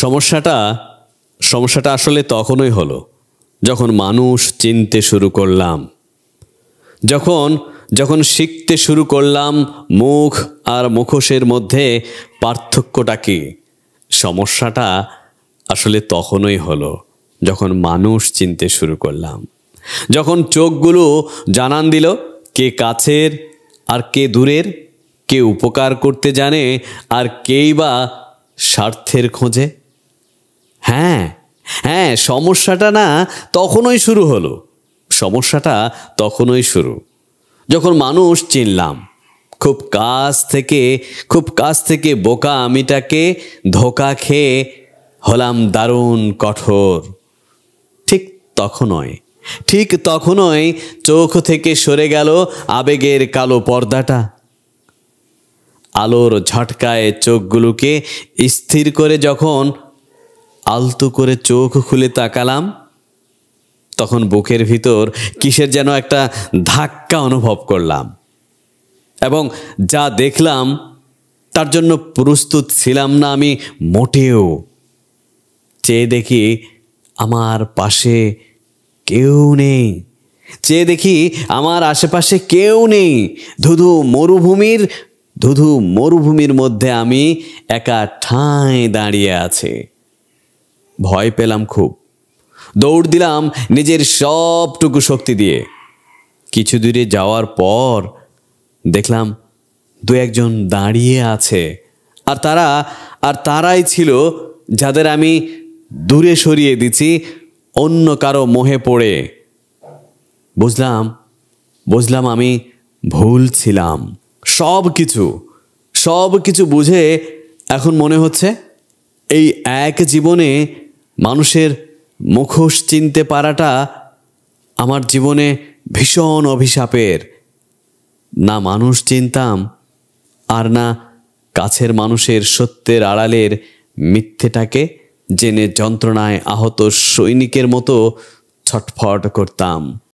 সমস্যাটা সমস্যাটা আসলে তখনই হলো যখন মানুষ চিনতে শুরু করলাম, যখন যখন শিখতে শুরু করলাম মুখ আর মুখোশের মধ্যে পার্থক্যটা কি। সমস্যাটা আসলে তখনই হলো যখন মানুষ চিনতে শুরু করলাম, যখন চোখগুলো জানান দিল কে কাছের আর কে দূরের, কে উপকার করতে জানে আর কেই বা স্বার্থের খোঁজে। হ্যাঁ হ্যাঁ, সমস্যাটা না তখনই শুরু হলো, সমস্যাটা তখনই শুরু যখন মানুষ চিনলাম খুব কাছ থেকে বোকা আমিটাকে ধোঁকা খেয়ে হলাম দারুণ কঠোর। ঠিক তখনই চোখ থেকে সরে গেল আবেগের কালো পর্দাটা। আলোর ঝটকায় চোখগুলোকে স্থির করে যখন আলতো করে চোখ খুলে তাকালাম, তখন বুকের ভিতর কিসের যেন একটা ধাক্কা অনুভব করলাম, এবং যা দেখলাম তার জন্য প্রস্তুত ছিলাম না আমি মোটেও। চেয়ে দেখি আমার পাশে কেউ নেই, চেয়ে দেখি আমার আশেপাশে কেউ নেই। ধুধু মরুভূমির মধ্যে আমি একা ঠাঁই দাঁড়িয়ে আছি। ভয় পেলাম খুব, দৌড় দিলাম নিজের সবটুকু শক্তি দিয়ে। কিছু দূরে যাওয়ার পর দেখলাম দু একজন দাঁড়িয়ে আছে, আর তারাই ছিল যাদের আমি দূরে সরিয়ে দিছি অন্য কারো মোহে পড়ে। বুঝলাম আমি ভুল ছিলাম। সব কিছু বুঝে এখন মনে হচ্ছে এই এক জীবনে মানুষের মুখোশ চিনতে পারাটা আমার জীবনে ভীষণ অভিশাপের। না মানুষ চিনতাম, আর না কাছের মানুষের সত্যের আড়ালের মিথ্যেটাকে জেনে যন্ত্রণায় আহত সৈনিকের মতো ছটফট করতাম।